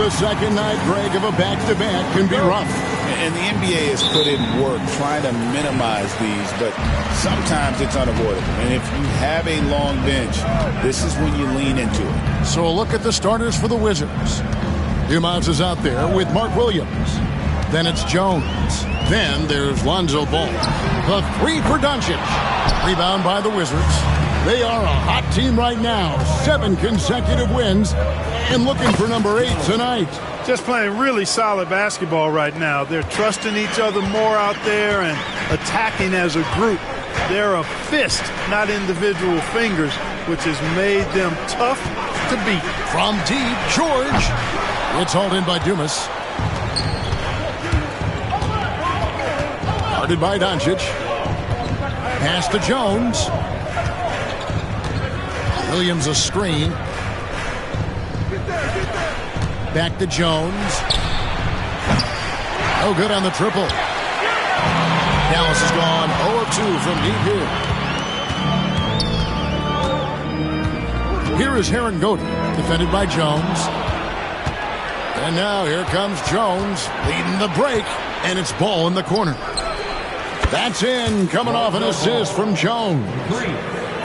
The second night, Greg, of a back-to-back can be rough. And the NBA has put in work trying to minimize these, but sometimes it's unavoidable. And if you have a long bench, this is when you lean into it. So a look at the starters for the Wizards. Dumas is out there with Mark Williams. Then it's Jones. Then there's Lonzo Ball. The three for Doncic. Rebound by the Wizards. They are a hot team right now. 7 consecutive wins. And looking for number 8 tonight. Just playing really solid basketball right now. They're trusting each other more out there and attacking as a group. They're a fist, not individual fingers, which has made them tough to beat. From deep, George. It's hauled in by Dumas. Guarded by Doncic. Pass to Jones. Williams a screen. Back to Jones. No good on the triple. Dallas has gone 0 of 2 from deep here. Here is Heron Goody, defended by Jones. And now here comes Jones, leading the break, and it's Ball in the corner. That's in, coming off an assist from Jones.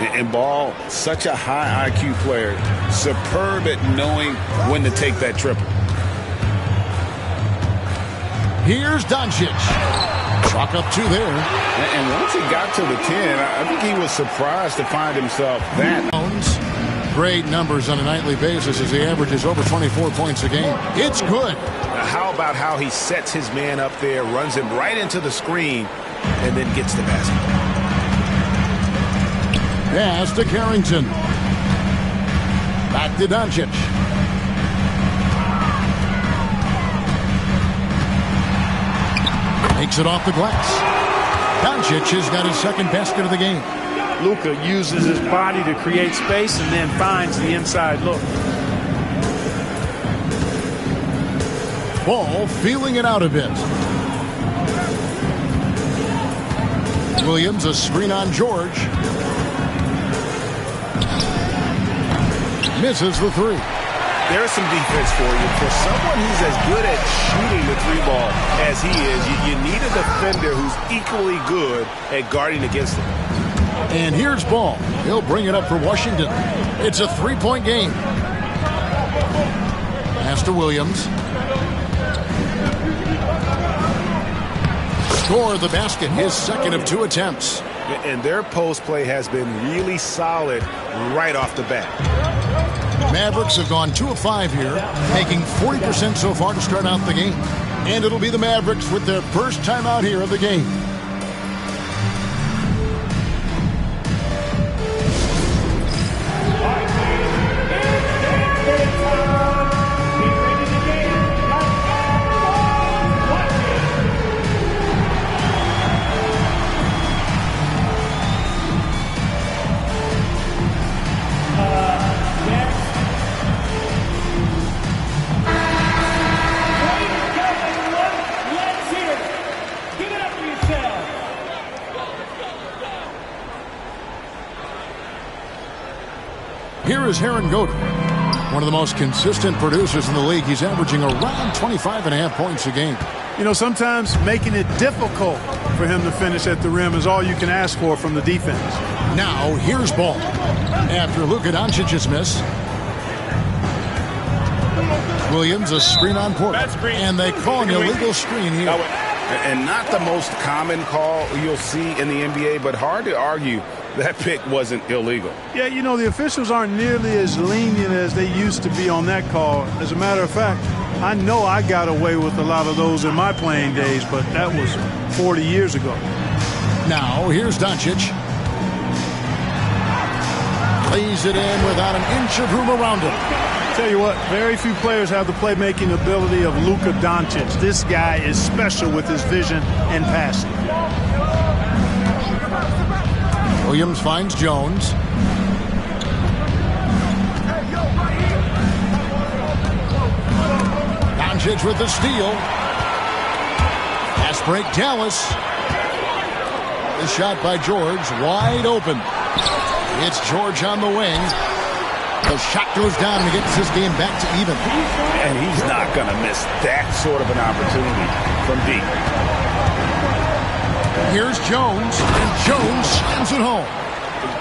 And Ball, such a high IQ player, superb at knowing when to take that triple. Here's Doncic. Chalk up 2 there. And once he got to the 10, I think he was surprised to find himself that. Jones, great numbers on a nightly basis as he averages over 24 points a game. It's good. How about how he sets his man up there, runs him right into the screen, and then gets the basket. Pass to Carrington. Back to Doncic. Makes it off the glass. Doncic has got his second basket of the game. Luka uses his body to create space and then finds the inside look. Ball feeling it out a bit. Williams a screen on George. Misses the 3. There's some defense for you. For someone who's as good at shooting the 3 ball as he is, you need a defender who's equally good at guarding against him. And here's Ball. He'll bring it up for Washington. It's a 3-point game. Pass to Williams. Score the basket, his second of 2 attempts. And their post play has been really solid right off the bat. Mavericks have gone 2 of 5 here, making 40% so far to start out the game. And it'll be the Mavericks with their first time out here of the game. Here is Heron Goody, one of the most consistent producers in the league. He's averaging around 25.5 points a game. You know, sometimes making it difficult for him to finish at the rim is all you can ask for from the defense. Now, here's Ball. After Luka Doncic's miss. Williams, a screen on Porter. And they call an illegal screen here. And not the most common call you'll see in the NBA, but hard to argue that pick wasn't illegal. Yeah, you know, the officials aren't nearly as lenient as they used to be on that call. As a matter of fact, I know I got away with a lot of those in my playing days, but that was 40 years ago. Now, here's Doncic. Lays it in without an inch of room around him. Tell you what, very few players have the playmaking ability of Luka Doncic. This guy is special with his vision and passing. Williams finds Jones. Doncic with the steal. Pass break, Dallas. The shot by George, wide open. It's George on the wing. The shot goes down and he gets this game back to even. And he's not going to miss that sort of an opportunity from deep. Here's Jones, and Jones slams it home.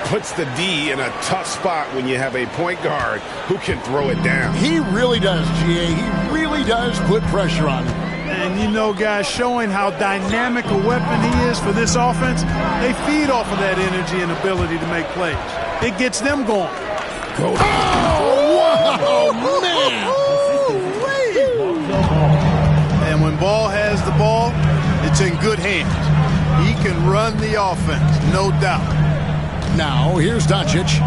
Puts the D in a tough spot when you have a point guard who can throw it down. He really does, GA. He really does put pressure on him. And you know, guys, showing how dynamic a weapon he is for this offense, they feed off of that energy and ability to make plays. It gets them going. Oh, wow, man. And when Ball has the ball, it's in good hands. He can run the offense, no doubt. Now, here's Doncic.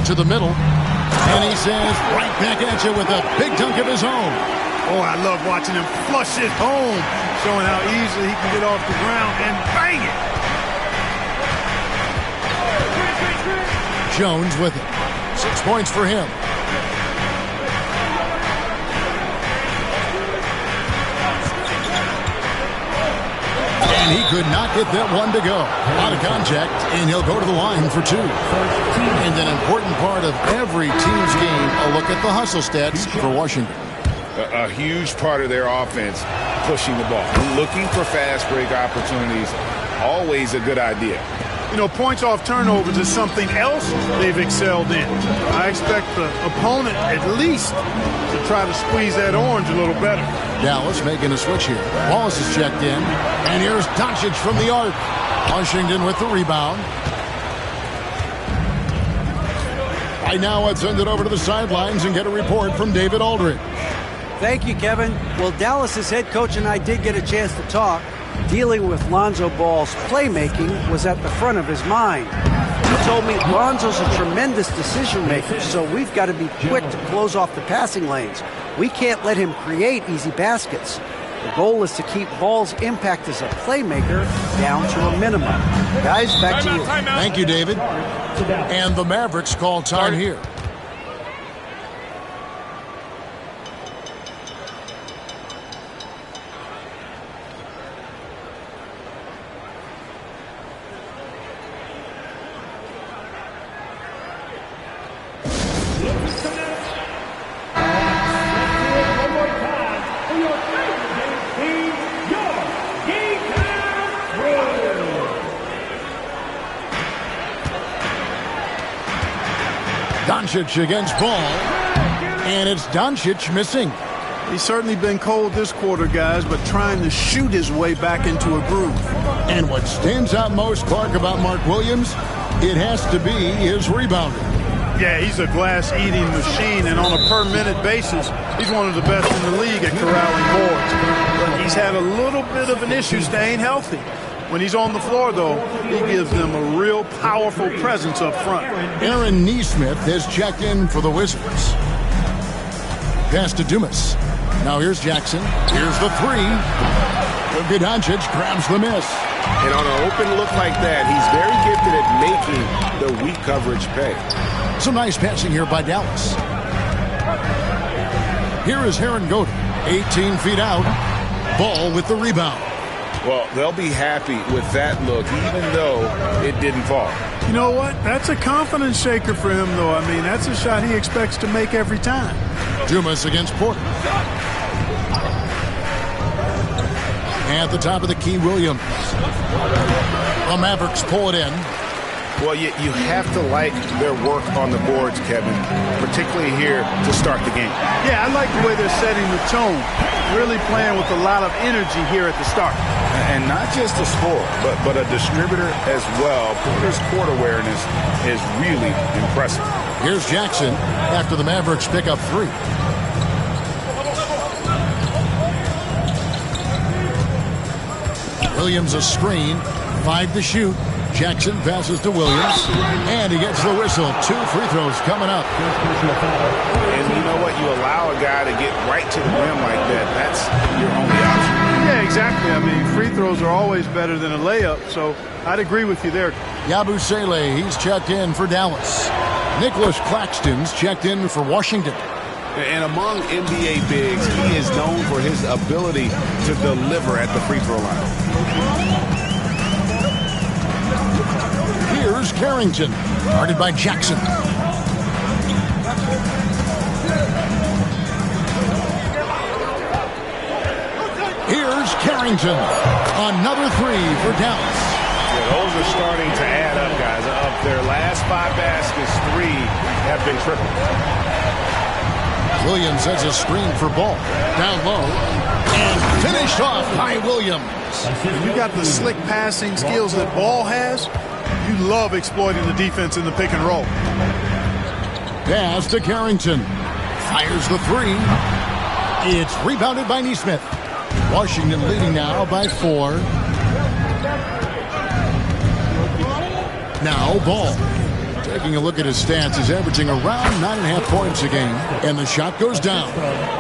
To the middle. And he says, right back at you with a big dunk of his own. Oh, I love watching him flush it home, showing how easily he can get off the ground and bang it. Jones with it. 6 points for him. And he could not get that one to go. Out of contact, and he'll go to the line for 2. And an important part of every team's game, a look at the hustle stats for Washington. A huge part of their offense, pushing the ball. Looking for fast break opportunities, always a good idea. You know, points off turnovers is something else they've excelled in. I expect the opponent at least to try to squeeze that orange a little better. Dallas making a switch here. Wallace is checked in. And here's Doncic from the arc. Washington with the rebound. Right now, let's send it over to the sidelines and get a report from David Aldridge. Thank you, Kevin. Well, Dallas's head coach and I did get a chance to talk. Dealing with Lonzo Ball's playmaking was at the front of his mind. He told me Lonzo's a tremendous decision maker, so we've got to be quick to close off the passing lanes. We can't let him create easy baskets. The goal is to keep Ball's impact as a playmaker down to a minimum. Guys, back to you. Thank you, David. And the Mavericks call time here. Doncic against Ball, and it's Doncic missing. He's certainly been cold this quarter, guys, but trying to shoot his way back into a groove. And what stands out most, Clark, about Mark Williams, it has to be his rebounding. Yeah, he's a glass-eating machine, and on a per-minute basis, he's one of the best in the league at corralling boards. But he's had a little bit of an issue staying healthy. When he's on the floor, though, he gives them a real powerful presence up front. Aaron Nesmith has checked in for the Wizards. Pass to Dumas. Now here's Jackson. Here's the three. Luka Doncic grabs the miss. And on an open look like that, he's very gifted at making the weak coverage pay. Some nice passing here by Dallas. Here is Heron Goder, 18 feet out. Ball with the rebound. Well, they'll be happy with that look, even though it didn't fall. You know what? That's a confidence shaker for him, though. I mean, that's a shot he expects to make every time. Dumas against Porter. At the top of the key, Williams. The Mavericks pull it in. Well, you have to like their work on the boards, Kevin, particularly here to start the game. Yeah, I like the way they're setting the tone. Really playing with a lot of energy here at the start. And not just a scorer, but a distributor as well. Porter's court awareness is really impressive. Here's Jackson after the Mavericks pick up three. Williams a screen, 5 to shoot. Jackson passes to Williams, and he gets the whistle. 2 free throws coming up. And you know what? You allow a guy to get right to the rim like that. That's your only option. Yeah, exactly. I mean, free throws are always better than a layup, so I'd agree with you there. Yabusele, he's checked in for Dallas. Nicholas Claxton's checked in for Washington. And among NBA bigs, he is known for his ability to deliver at the free throw line. Here's Here's Carrington, guarded by Jackson. Here's Carrington. Another three for Dallas. Yeah, those are starting to add up, guys. Of their last 5 baskets, 3 have been triple. Williams sets a screen for Ball. Down low. And finished off by Williams. You got the slick passing skills that Ball has. You love exploiting the defense in the pick and roll. Pass to Carrington. Fires the three. It's rebounded by Neesmith. Washington leading now by 4. Now Ball. Taking a look at his stats, he's averaging around 9.5 points a game, and the shot goes down.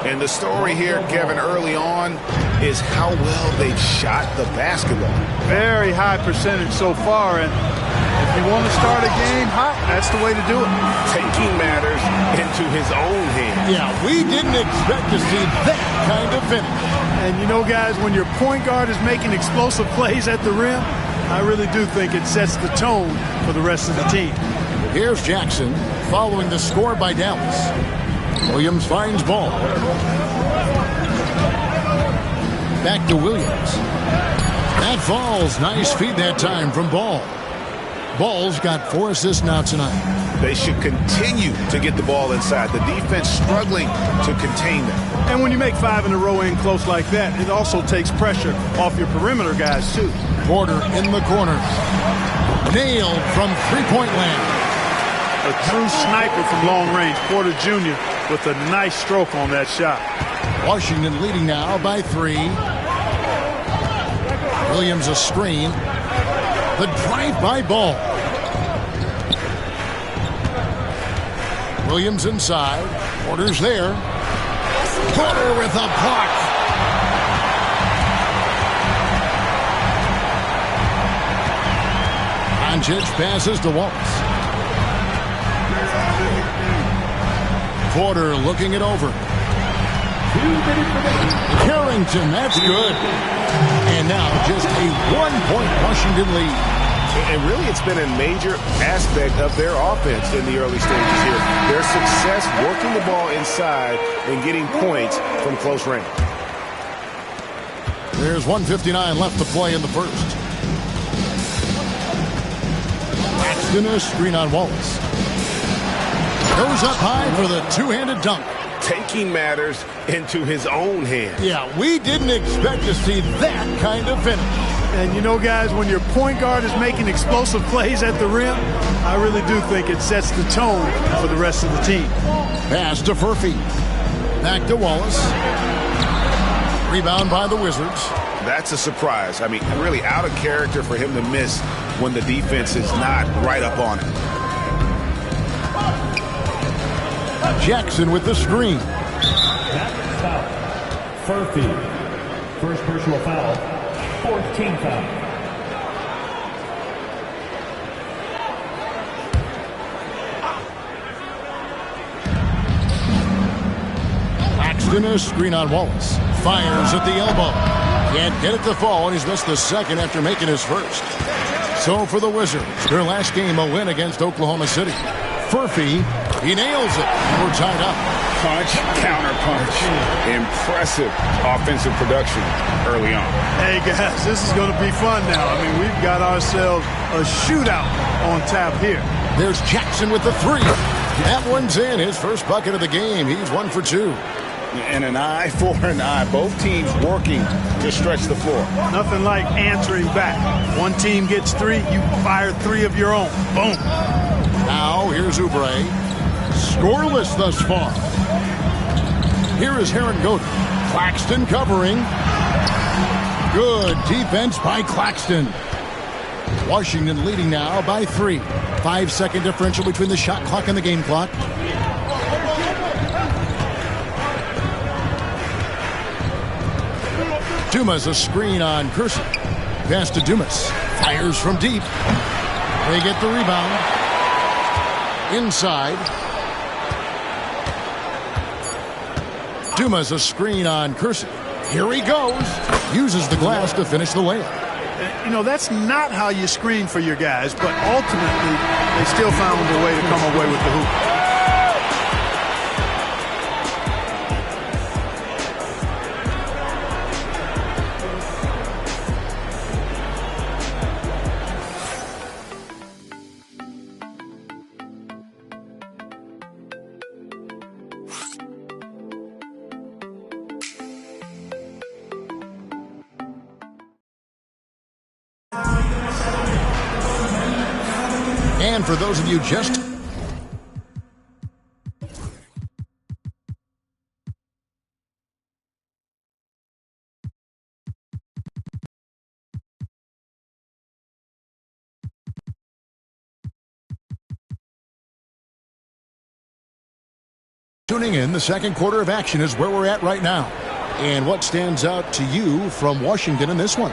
And the story here, Kevin, early on is how well they've shot the basketball. Very high percentage so far, and if you want to start a game hot, that's the way to do it. Taking matters into his own hands. Yeah, we didn't expect to see that kind of finish. And you know, guys, when your point guard is making explosive plays at the rim, I really do think it sets the tone for the rest of the team. Here's Jackson following the score by Dallas. Williams finds Ball. Back to Williams. That falls. Nice feed that time from Ball. Ball's got 4 assists now tonight. They should continue to get the ball inside. The defense struggling to contain them. And when you make 5 in a row in close like that, it also takes pressure off your perimeter guys, too. Porter in the corner. Nailed from three-point land. A true sniper from long range. Porter Jr. with a nice stroke on that shot. Washington leading now by 3. Williams a screen. The drive by Ball. Williams inside. Porter's there. Porter with a block. Doncic passes to Wallace. Porter looking it over. Carrington, that's good. And now just a 1-point Washington lead. And really, it's been a major aspect of their offense in the early stages here. Their success working the ball inside and getting points from close range. There's 1:59 left to play in the first. Paxton a screen on Wallace. Goes up high for the two-handed dunk. Taking matters into his own hands. Yeah, we didn't expect to see that kind of finish. And you know, guys, when your point guard is making explosive plays at the rim, I really do think it sets the tone for the rest of the team. Pass to Furphy. Back to Wallace. Rebound by the Wizards. That's a surprise. I mean, really out of character for him to miss when the defense is not right up on him. Jackson with the screen. Foul. Furphy. First personal foul. 14th foul. Paxton a screen on Wallace. Fires at the elbow. Can't get it to fall, and he's missed the second after making his first. So for the Wizards, their last game a win against Oklahoma City. Furphy, he nails it. We're tied up. Punch, counter punch. Impressive offensive production early on. Hey, guys, this is going to be fun now. I mean, we've got ourselves a shootout on tap here. There's Jackson with the three. That one's in. His first bucket of the game. He's 1 for 2. And an eye for an eye. Both teams working to stretch the floor. Nothing like answering back. One team gets 3, you fire 3 of your own. Boom. Now, here's Oubre. Scoreless thus far. Here is Heron Goder. Claxton covering. Good defense by Claxton. Washington leading now by 3. 5-second differential between the shot clock and the game clock. Dumas a screen on Kersey. Pass to Dumas. Fires from deep. They get the rebound. Inside. Dumas a screen on Kersey. Here he goes. Uses the glass to finish the layup. you know, that's not how you screen for your guys, but ultimately they still found a way to come away with the hoop. And for those of you just tuning in, the second quarter of action is where we're at right now. And what stands out to you from Washington in this one?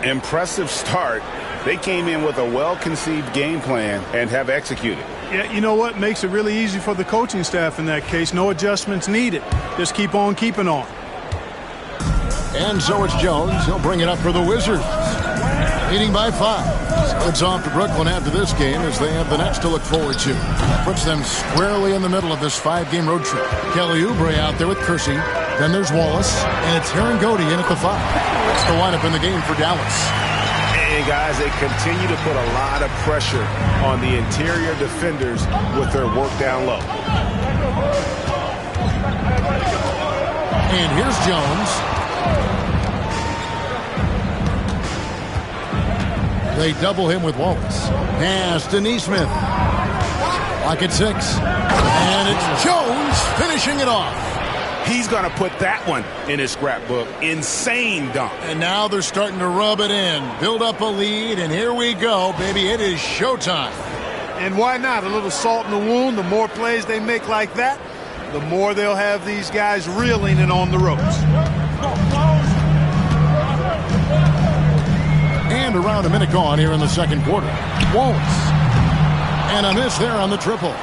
Impressive start. They came in with a well-conceived game plan and have executed. Yeah, you know what? Makes it really easy for the coaching staff in that case. No adjustments needed. Just keep on keeping on. And so it's Jones. He'll bring it up for the Wizards. Leading by 5. It's off to Brooklyn after this game as they have the next to look forward to. Puts them squarely in the middle of this 5-game road trip. Kelly Oubre out there with Kersey. Then there's Wallace. And it's Herangodi in at the 5. That's the lineup in the game for Dallas. And guys, they continue to put a lot of pressure on the interior defenders with their work down low. And here's Jones. They double him with Wallace. Pass to Neesmith. Lock at 6. And it's Jones finishing it off. He's going to put that one in his scrapbook. Insane dunk. And now they're starting to rub it in. Build up a lead, and here we go, baby. It is showtime. And why not? A little salt in the wound. The more plays they make like that, the more they'll have these guys reeling and on the ropes. And around a minute gone here in the second quarter. Wallace. And a miss there on the triple.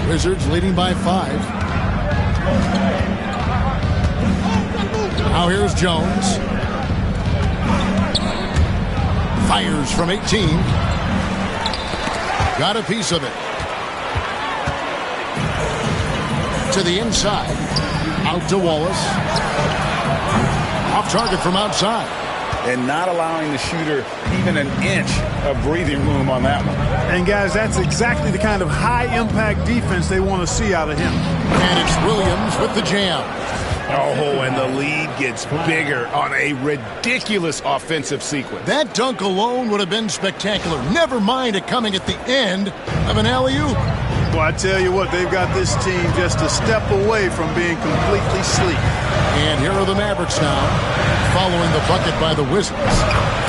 Wizards leading by 5. Now here's Jones. Fires from 18. Got a piece of it. To the inside. Out to Wallace. Off target from outside. And not allowing the shooter even an inch of breathing room on that one. And guys, that's exactly the kind of high-impact defense they want to see out of him. And it's Williams with the jam. Oh, and the lead gets bigger on a ridiculous offensive sequence. That dunk alone would have been spectacular. Never mind it coming at the end of an alley-oop. Well, I tell you what, they've got this team just a step away from being completely sleek. And here are the Mavericks now, following the bucket by the Wizards.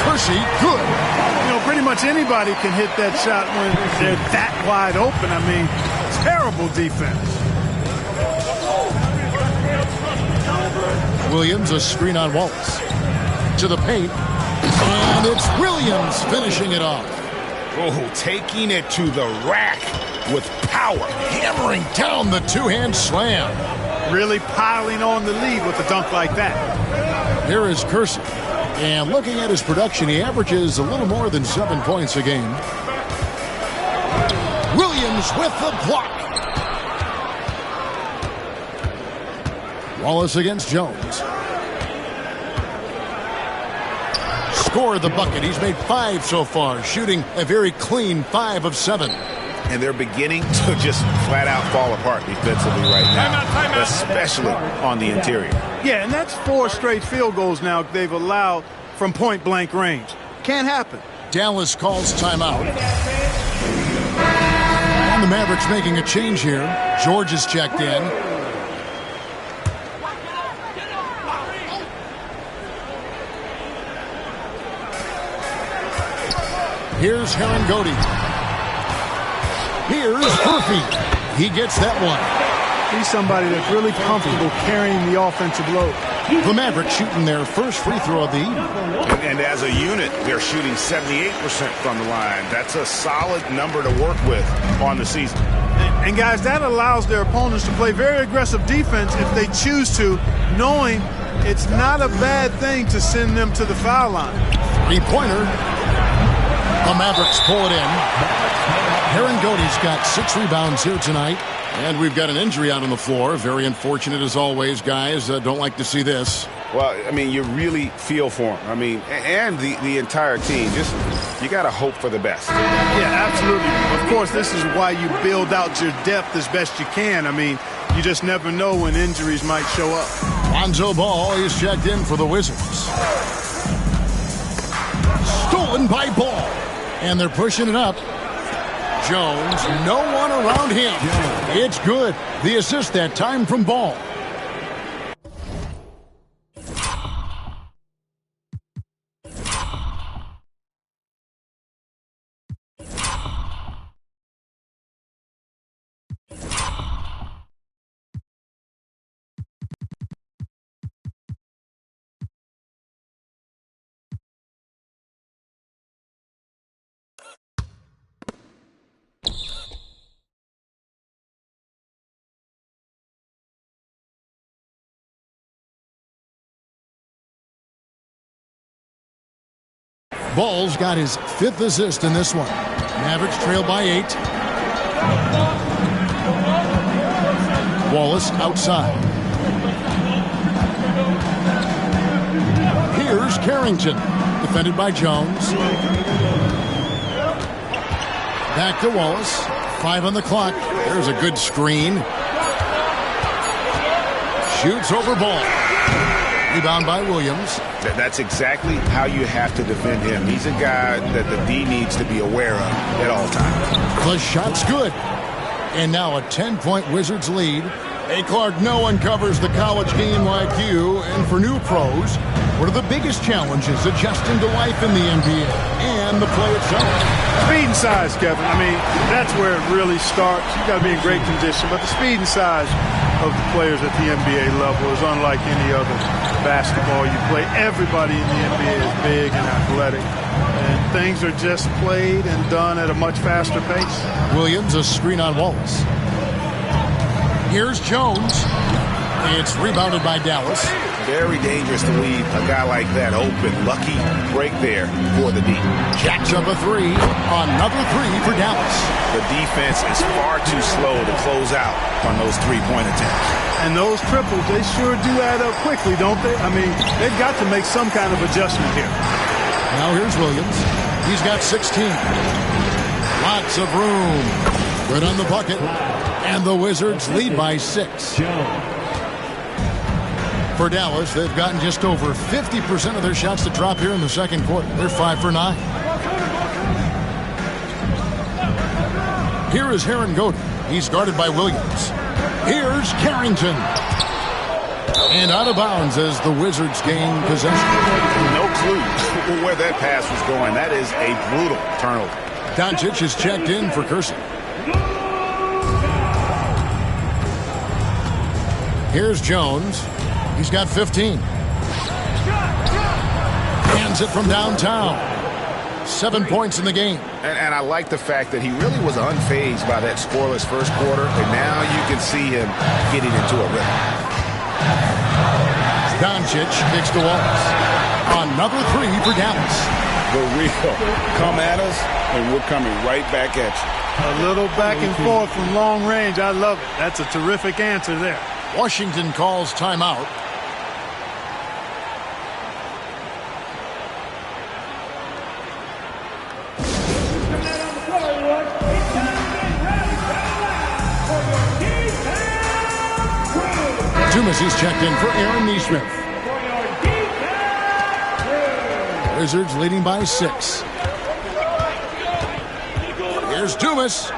Kersey, good. You know, pretty much anybody can hit that shot when they're that wide open. I mean, terrible defense. Williams, a screen on Wallace. To the paint. And it's Williams finishing it off. Oh, taking it to the rack with power. Hammering down the two-hand slam. Really piling on the lead with a dunk like that. Here is Kersey. And looking at his production, he averages a little more than 7 points a game. Williams with the block. Wallace against Jones. Scored the bucket. He's made 5 so far, shooting a very clean 5 of 7. And they're beginning to just flat out fall apart defensively right now, especially on the interior. Yeah, and that's 4 straight field goals now they've allowed from point-blank range. Can't happen. Dallas calls timeout. And the Mavericks making a change here. George is checked in. Here's Herangodi. Here's Murphy. He gets that one. He's somebody that's really comfortable carrying the offensive load. The Mavericks shooting their first free throw of the evening. And as a unit, they're shooting 78% from the line. That's a solid number to work with on the season. And guys, that allows their opponents to play very aggressive defense if they choose to, knowing it's not a bad thing to send them to the foul line. Three-pointer. The Mavericks pull it in. Aaron Godey's got 6 rebounds here tonight. And we've got an injury out on the floor. Very unfortunate as always, guys. Don't like to see this. Well, I mean, you really feel for him. I mean, and the entire team. Just, you got to hope for the best. Yeah, absolutely. Of course, this is why you build out your depth as best you can. I mean, you just never know when injuries might show up. Lonzo Ball is checked in for the Wizards. Stolen by Ball. And they're pushing it up. Jones, no one around him. It's good. The assist that time from Ball. Ball's got his 5th assist in this one. Mavericks trail by 8. Wallace outside. Here's Carrington, defended by Jones. Back to Wallace. 5 on the clock. There's a good screen. Shoots over Ball. Rebound by Williams. That's exactly how you have to defend him. He's a guy that the D needs to be aware of at all times. The shot's good. And now a 10-point Wizards lead. Hey, Clark, no one covers the college game like you. And for new pros, what are the biggest challenges adjusting to life in the NBA and the play itself? Speed and size, Kevin. I mean, that's where it really starts. You got to be in great condition. But the speed and size of the players at the NBA level is unlike any other basketball you play. Everybody in the NBA is big and athletic. And things are just played and done at a much faster pace. Williams, a screen on Wallace. Here's Jones. It's rebounded by Dallas. Very dangerous to leave a guy like that open. Lucky break there for the D. Jacks up a 3. Another 3 for Dallas. The defense is far too slow to close out on those three-point attempts. And those triples, they sure do add up quickly, don't they? I mean, they've got to make some kind of adjustment here. Now here's Williams. He's got 16. Lots of room. Good on the bucket. And the Wizards lead by 6. For Dallas, they've gotten just over 50% of their shots to drop here in the second quarter. They're 5 for 9. Here is Aaron Godey. He's guarded by Williams. Here's Carrington. And out of bounds as the Wizards gain possession. No clue where that pass was going. That is a brutal turnover. Doncic is checked in for Kersey. Here's Jones. He's got 15. Hands it from downtown. 7 points in the game. And I like the fact that he really was unfazed by that scoreless first quarter, and now you can see him getting into a rhythm. Doncic kicks to Wallace. Another 3 for Dallas. The real come at us, and we're coming right back at you. A little back and forth from long range. I love it. That's a terrific answer there. Washington calls timeout. Dumas is checked in for Aaron Nesmith. Wizards leading by 6. Here's Dumas.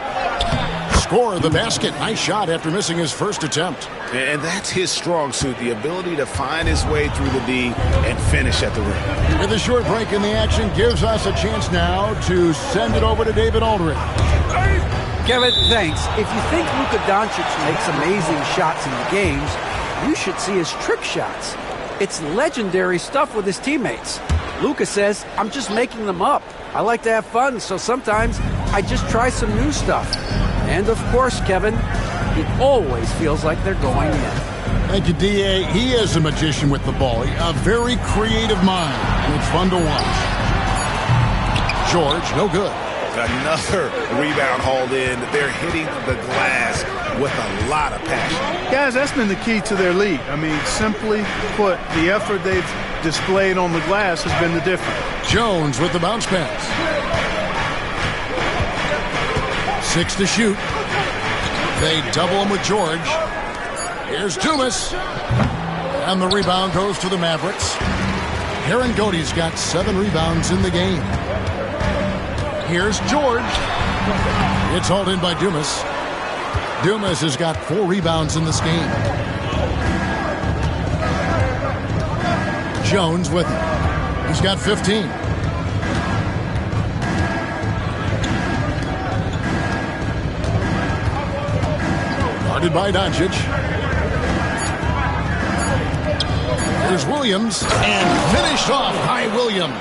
Score the basket. Nice shot after missing his first attempt. And that's his strong suit, the ability to find his way through the D and finish at the rim. With a short break in the action, gives us a chance now to send it over to David Aldridge. Kevin, thanks. If you think Luka Doncic makes amazing shots in the games, you should see his trick shots. It's legendary stuff with his teammates. Luka says, I'm just making them up. I like to have fun, so sometimes I just try some new stuff. And of course, Kevin, it always feels like they're going in. Thank you, D.A. He is a magician with the ball. A very creative mind, and it's fun to watch. George, no good. Another rebound hauled in. They're hitting the glass with a lot of passion. Guys, that's been the key to their lead. I mean, simply put, the effort they've displayed on the glass has been the difference. Jones with the bounce pass. 6 to shoot. They double him with George. Here's Dumas. And the rebound goes to the Mavericks. Aaron Godey's got 7 rebounds in the game. Here's George. It's hauled in by Dumas. Dumas has got 4 rebounds in this game. Jones with him. He's got 15. Guarded by Doncic. Here's Williams, and finished off by Williams.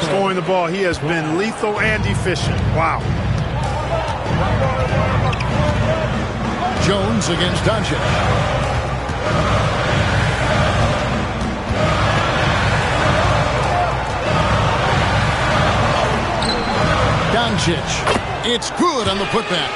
Scoring the ball, he has been lethal and efficient. Wow. Jones against Doncic. Doncic. It's good on the putback.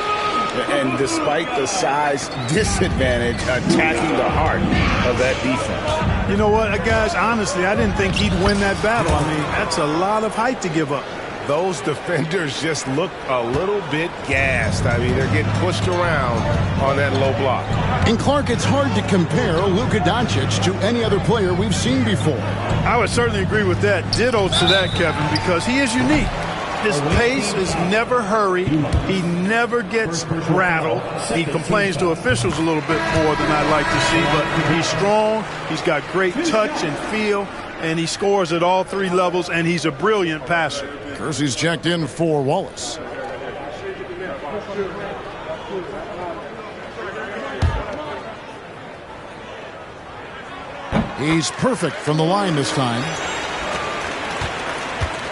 And despite the size disadvantage, attacking the heart of that defense. You know what, guys, honestly, I didn't think he'd win that battle. I mean, that's a lot of height to give up. Those defenders just look a little bit gassed. I mean, they're getting pushed around on that low block. And Clark, it's hard to compare Luka Doncic to any other player we've seen before. I would certainly agree with that. Ditto to that, Kevin, because he is unique. His pace is never hurried. He never gets rattled. He complains to officials a little bit more than I'd like to see, but he's strong. He's got great touch and feel, and he scores at all 3 levels, and he's a brilliant passer. Kersey's checked in for Wallace. He's perfect from the line this time.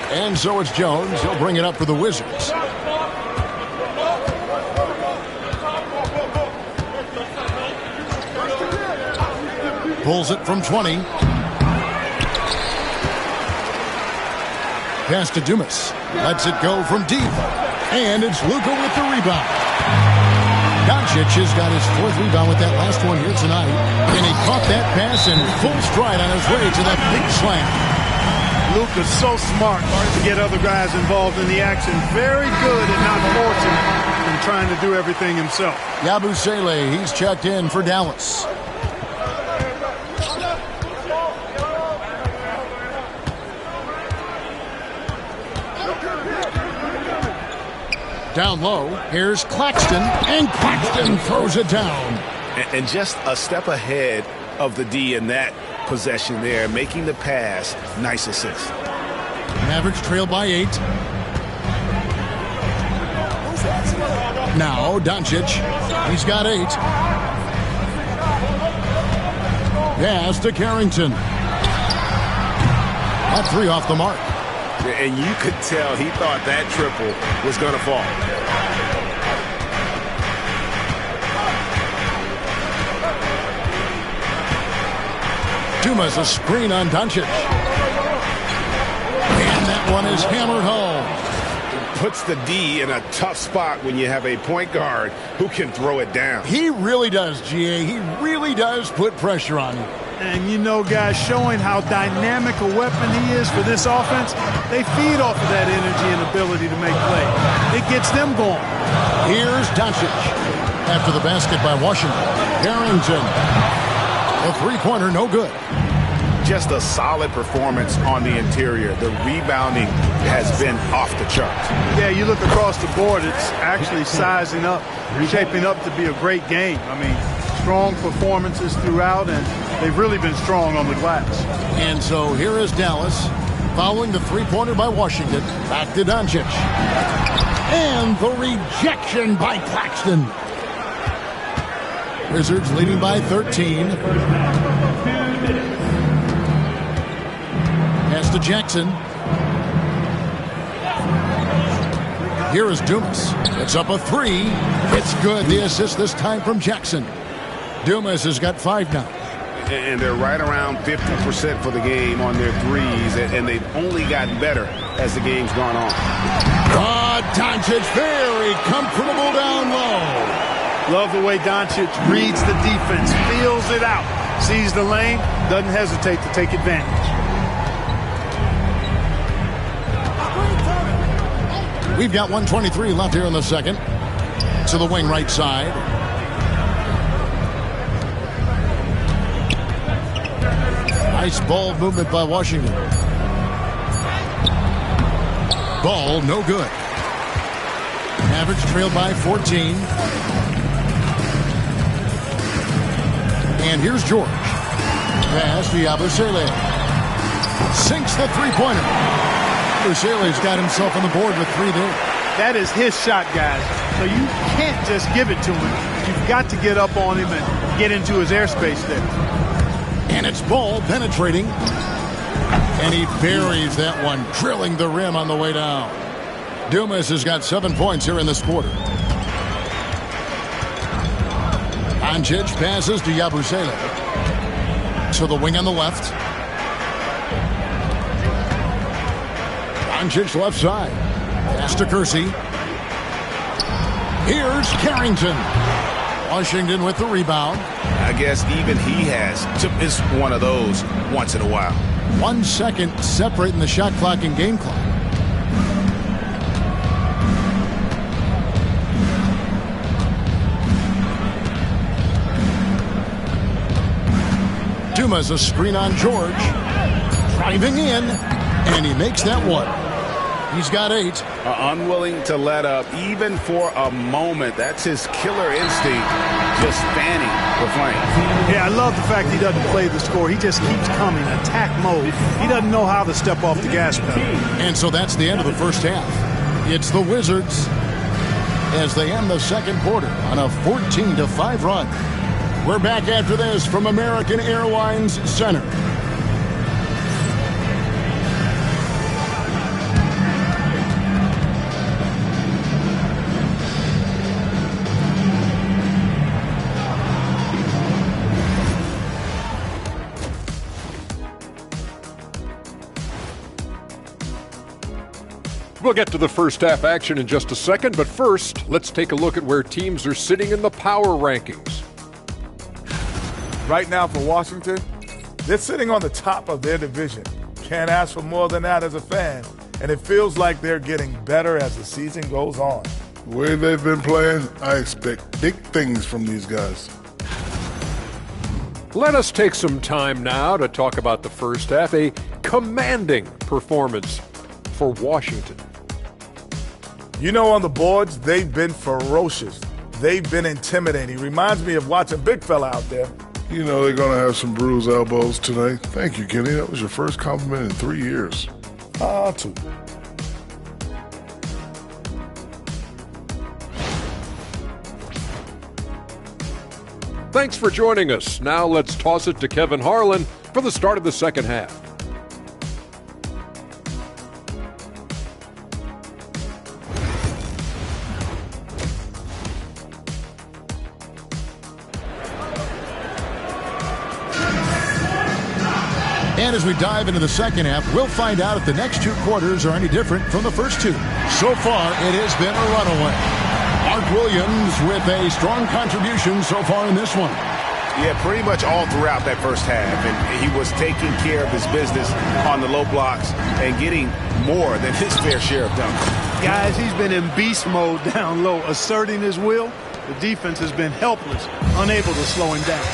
And so it's Jones. He'll bring it up for the Wizards. Pulls it from 20. Pass to Dumas. Lets it go from deep. And it's Luka with the rebound. Doncic has got his 4th rebound with that last one here tonight. And he caught that pass in full stride on his way to that big slam. Luka's so smart to get other guys involved in the action. Very good at not forcing and trying to do everything himself. Yabusele, he's checked in for Dallas. Down low, here's Claxton, and Claxton throws it down. And just a step ahead of the D in that possession there, making the pass. Nice assist. Mavericks trail by 8. Now Doncic, he's got 8. Pass to Carrington. That 3 off the mark. And you could tell he thought that triple was going to fall. Dumas a screen on Doncic. And that one is hammered home. Puts the D in a tough spot when you have a point guard who can throw it down. He really does, GA. He really does put pressure on him. And you know, guys, showing how dynamic a weapon he is for this offense, they feed off of that energy and ability to make plays. It gets them going. Here's Doncic. After the basket by Washington. Carrington. A 3-pointer, no good. Just a solid performance on the interior. The rebounding has been off the charts. Yeah, you look across the board, it's actually sizing up, shaping up to be a great game. I mean, strong performances throughout, and they've really been strong on the glass. And so here is Dallas, following the 3-pointer by Washington. Back to Doncic. And the rejection by Claxton. Wizards leading by 13. Pass to Jackson. Here is Dumas. It's up a 3. It's good. The assist this time from Jackson. Dumas has got 5 now. and they're right around 50% for the game on their threes, and they've only gotten better as the game's gone on. Doncic very comfortable down low. Love the way Doncic reads the defense, feels it out, sees the lane, doesn't hesitate to take advantage. We've got 1:23 left here in the second. To the wing right side. Nice ball movement by Washington. Ball no good. Average trailed by 14. And here's George. Pass to Yabusele. Sinks the three-pointer. Yabusele's got himself on the board with 3 there. That is his shot, guys. So you can't just give it to him. You've got to get up on him and get into his airspace there. And it's Ball penetrating. And he buries that one, drilling the rim on the way down. Dumas has got 7 points here in this quarter. Doncic passes to Yabusele. To the wing on the left. Doncic left side. Pass to Kersey. Here's Carrington. Washington with the rebound. I guess even he has to miss one of those once in a while. 1 second separating the shot clock and game clock. Dumas a screen on George. Driving in. And he makes that one. He's got 8. Unwilling to let up even for a moment. That's his killer instinct, just fanning the flame. Yeah, I love the fact he doesn't play the score. He just keeps coming, attack mode. He doesn't know how to step off the gas pedal. And so that's the end of the first half. It's the Wizards as they end the second quarter on a 14-5 run. We're back after this from American Airlines Center. We'll get to the first half action in just a second, but first, let's take a look at where teams are sitting in the power rankings. Right now for Washington, they're sitting on the top of their division. Can't ask for more than that as a fan, and it feels like they're getting better as the season goes on. The way they've been playing, I expect big things from these guys. Let us take some time now to talk about the first half, a commanding performance for Washington. You know, on the boards, they've been ferocious. They've been intimidating. Reminds me of watching big fella out there. You know they're going to have some bruised elbows tonight. Thank you, Kenny. That was your first compliment in 3 years. Two. Thanks for joining us. Now let's toss it to Kevin Harlan for the start of the second half. And as we dive into the second half, we'll find out if the next 2 quarters are any different from the first 2. So far, it has been a runaway. Mark Williams with a strong contribution so far in this one. Yeah, pretty much all throughout that first half. And he was taking care of his business on the low blocks and getting more than his fair share of dunks. Guys, he's been in beast mode down low, asserting his will. The defense has been helpless, unable to slow him down.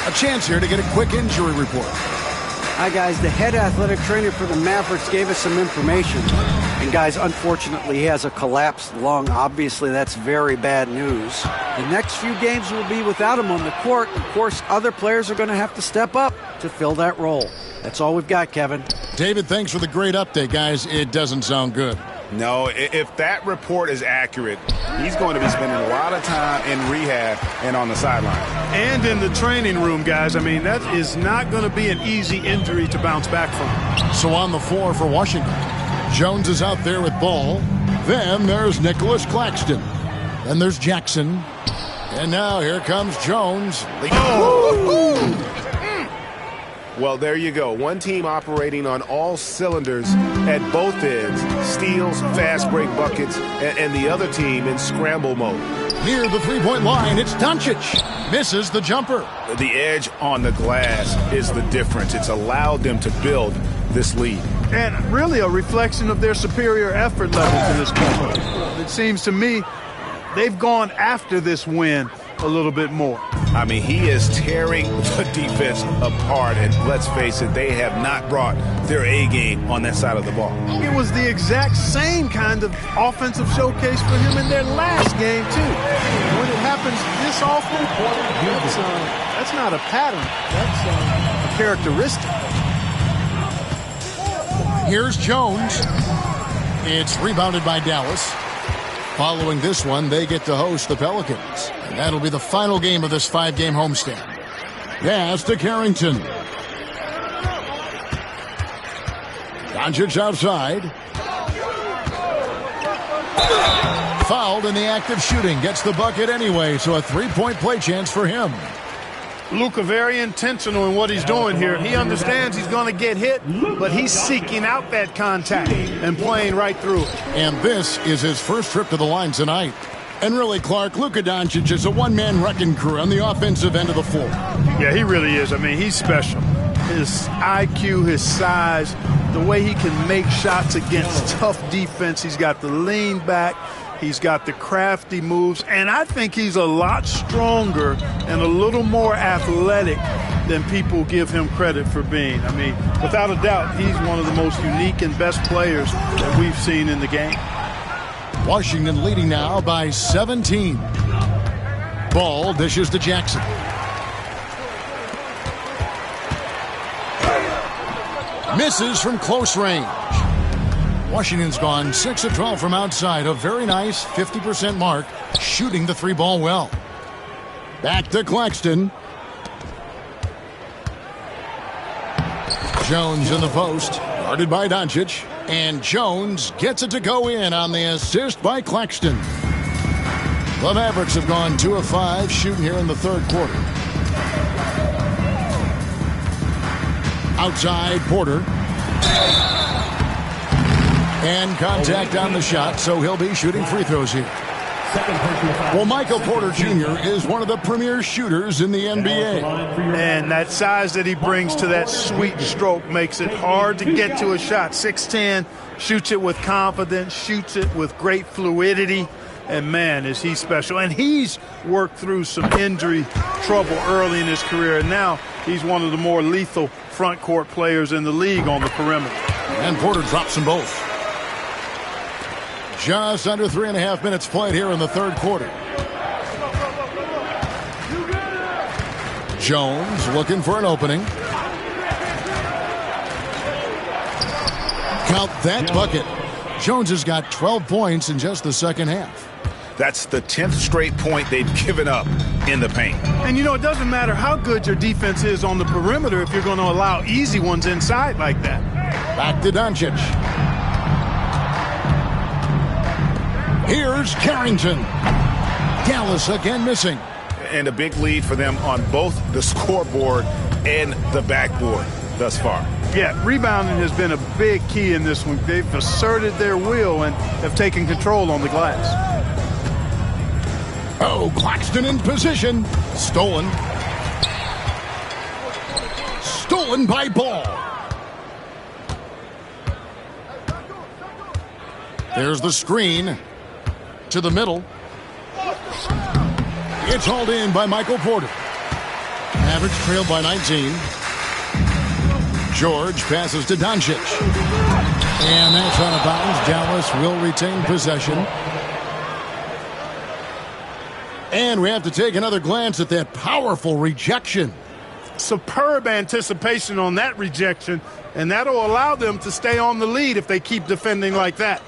A chance here to get a quick injury report. Hi, guys. The head athletic trainer for the Mavericks gave us some information. And, guys, unfortunately, he has a collapsed lung. Obviously, that's very bad news. The next few games will be without him on the court. Of course, other players are going to have to step up to fill that role. That's all we've got, Kevin. David, thanks for the great update, guys. It doesn't sound good. No, if that report is accurate, he's going to be spending a lot of time in rehab and on the sideline. And in the training room, guys. I mean, that is not going to be an easy injury to bounce back from. So on the floor for Washington, Jones is out there with ball. Then there's Nicholas Claxton. Then there's Jackson. And now here comes Jones. Well, there you go. One team operating on all cylinders at both ends. Steals, fast break buckets, and the other team in scramble mode. Near the three-point line, it's Doncic. Misses the jumper. The edge on the glass is the difference. It's allowed them to build this lead. And really a reflection of their superior effort level to this point. It seems to me they've gone after this win a little bit more. I mean, he is tearing the defense apart, and let's face it, they have not brought their A game on that side of the ball. It was the exact same kind of offensive showcase for him in their last game, too. When it happens this often, that's not a pattern. That's a characteristic. Here's Jones. It's rebounded by Dallas. Following this one, they get to host the Pelicans. And that'll be the final game of this 5-game homestand. Pass to Carrington. Doncic outside. Fouled in the act of shooting. Gets the bucket anyway, so a 3-point play chance for him. Luka very intentional in what he's doing here. He understands he's going to get hit, but he's seeking out that contact and playing right through it. And this is his first trip to the line tonight. And really, Clark, Luka Doncic is a one-man wrecking crew on the offensive end of the floor. Yeah, he really is. I mean, he's special. His IQ, his size, the way he can make shots against tough defense. He's got the lean back. He's got the crafty moves, and I think he's a lot stronger and a little more athletic than people give him credit for being. I mean, without a doubt, he's one of the most unique and best players that we've seen in the game. Washington leading now by 17. Ball dishes to Jackson. Misses from close range. Washington's gone 6 of 12 from outside, a very nice 50% mark, shooting the 3-ball well. Back to Claxton. Jones in the post, guarded by Doncic, and Jones gets it to go in on the assist by Claxton. The Mavericks have gone 2 of 5 shooting here in the third quarter. Outside, Porter. And contact on the shot, so he'll be shooting free throws here. Well, Michael Porter Jr. is one of the premier shooters in the NBA. And that size that he brings to that sweet stroke makes it hard to get to a shot. 6'10", shoots it with confidence, shoots it with great fluidity. And, man, is he special. And he's worked through some injury trouble early in his career. And now he's one of the more lethal front court players in the league on the perimeter. And Porter drops them both. Just under 3.5 minutes played here in the third quarter. Jones looking for an opening. Count that bucket. Jones has got 12 points in just the second half. That's the 10th straight point they've given up in the paint. And, you know, it doesn't matter how good your defense is on the perimeter if you're going to allow easy ones inside like that. Back to Doncic. Here's Carrington. Dallas again missing. And a big lead for them on both the scoreboard and the backboard thus far. Yeah, rebounding has been a big key in this one. They've asserted their will and have taken control on the glass. Oh, Claxton in position. Stolen. Stolen by Ball. There's the screen to the middle. It's hauled in by Michael Porter. Mavericks trailed by 19. George passes to Doncic. And that's out of bounds. Dallas will retain possession. And we have to take another glance at that powerful rejection. Superb anticipation on that rejection, and that'll allow them to stay on the lead if they keep defending like that.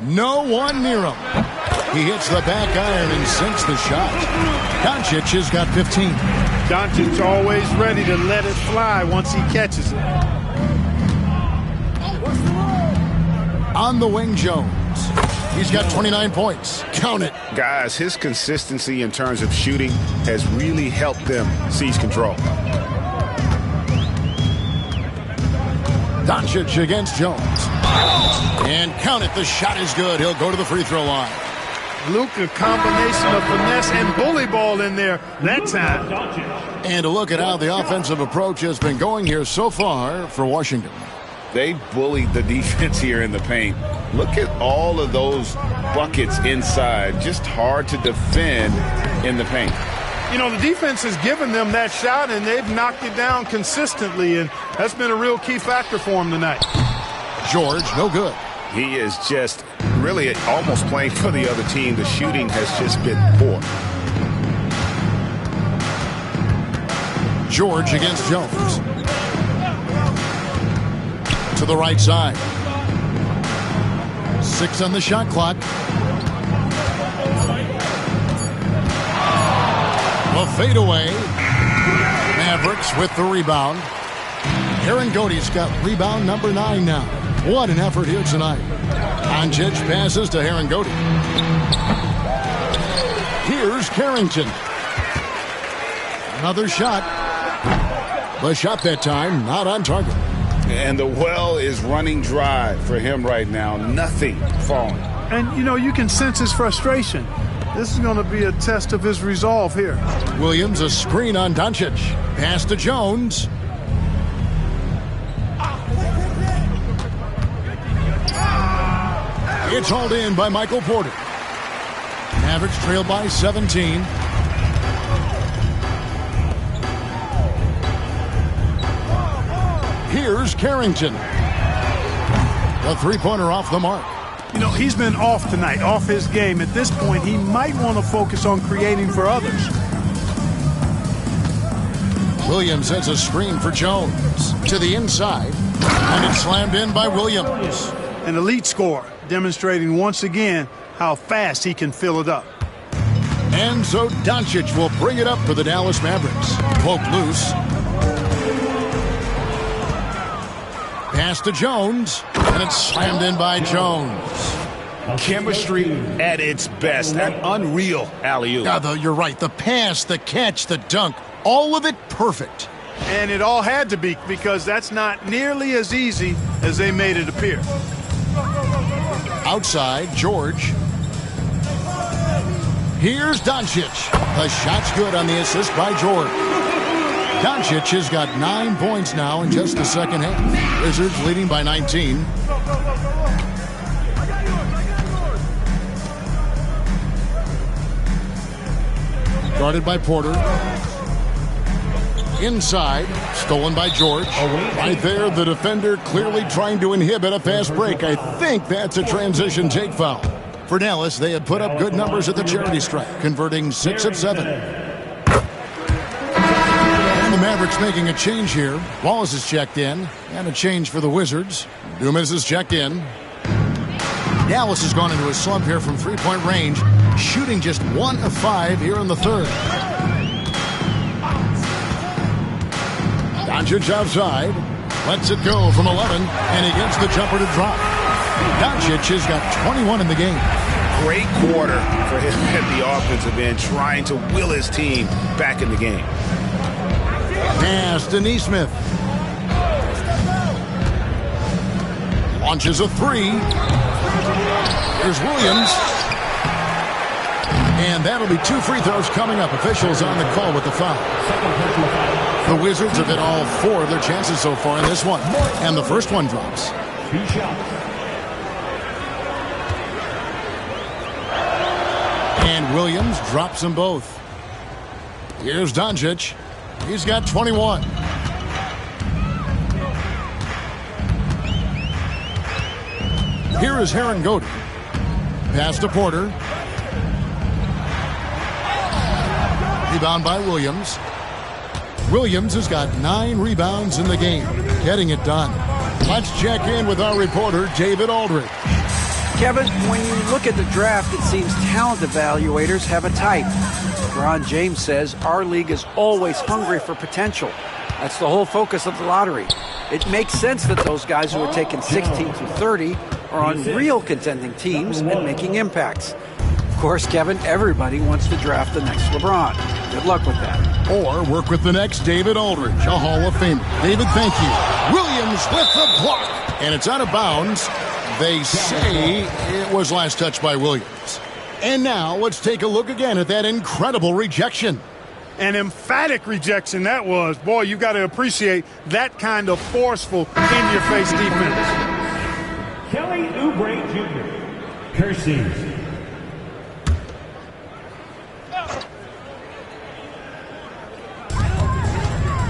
No one near him. He hits the back iron and sinks the shot. Doncic has got 15. Doncic always ready to let it fly once he catches it. On the wing, Jones. He's got 29 points. Count it. Guys, his consistency in terms of shooting has really helped them seize control. Doncic against Jones. And count it. The shot is good. He'll go to the free throw line. Luke, a combination of finesse and bully ball in there that time. And a look at how the offensive approach has been going here so far for Washington. They bullied the defense here in the paint. Look at all of those buckets inside. Just hard to defend in the paint. You know, the defense has given them that shot, and they've knocked it down consistently, and that's been a real key factor for them tonight. George, no good. He is just really almost playing for the other team. The shooting has just been poor. George against Jones. To the right side. 6 on the shot clock. A fadeaway. Mavericks with the rebound. Aaron Goady's got rebound number 9 now. What an effort here tonight. Doncic passes to Aaron Goady. Here's Carrington. Another shot. The shot that time not on target. And the well is running dry for him right now. Nothing falling. And, you know, you can sense his frustration. This is going to be a test of his resolve here. Williams, a screen on Doncic. Pass to Jones. It's hauled in by Michael Porter. Mavericks trail by 17. Here's Carrington. The three-pointer off the mark. You know, he's been off tonight, off his game. At this point, he might want to focus on creating for others. Williams sets a screen for Jones. To the inside. And it's slammed in by Williams. An elite scorer, demonstrating once again how fast he can fill it up. And so Doncic will bring it up for the Dallas Mavericks. Poke loose. Pass to Jones, and it's slammed in by Jones. Chemistry at its best. An unreal alley-oop. Yeah, you're right. The pass, the catch, the dunk, all of it perfect. And it all had to be, because that's not nearly as easy as they made it appear. Outside, George. Here's Doncic. The shot's good on the assist by George. Doncic has got 9 points now in just the second half. Wizards leading by 19. Guarded by Porter. Inside, stolen by George. Right there, the defender clearly trying to inhibit a fast break. I think that's a transition take foul. For Dallas, they had put up good numbers at the charity stripe, converting 6 of 7. The Mavericks making a change here. Wallace is checked in, and a change for the Wizards. Dumas is checked in. Dallas has gone into a slump here from three-point range, shooting just 1 of 5 here in the third. Doncic outside, lets it go from 11, and he gets the jumper to drop. Doncic has got 21 in the game. Great quarter for him at the offensive end, trying to will his team back in the game. Pass to Nesmith. Launches a 3. Here's Williams. And that'll be 2 free throws coming up. Officials on the call with the foul. The Wizards have hit all 4 of their chances so far in this one. And the first one drops. And Williams drops them both. Here's Doncic. He's got 21. Here is Aaron Goady. Pass to Porter. Rebound by Williams. Williams has got 9 rebounds in the game. Getting it done. Let's check in with our reporter, David Aldridge. Kevin, when you look at the draft, it seems talent evaluators have a type. LeBron James says our league is always hungry for potential. That's the whole focus of the lottery. It makes sense that those guys who are taken 16 through 30 are on real contending teams and making impacts. Of course, Kevin, everybody wants to draft the next LeBron. Good luck with that. Or work with the next David Aldridge, a Hall of Famer. David, thank you. Williams with the block. And it's out of bounds. They say it was last touched by Williams. And now let's take a look again at that incredible rejection. An emphatic rejection that was. Boy, you got to appreciate that kind of forceful, in-your-face defense. Kelly Oubre Jr. Kersey.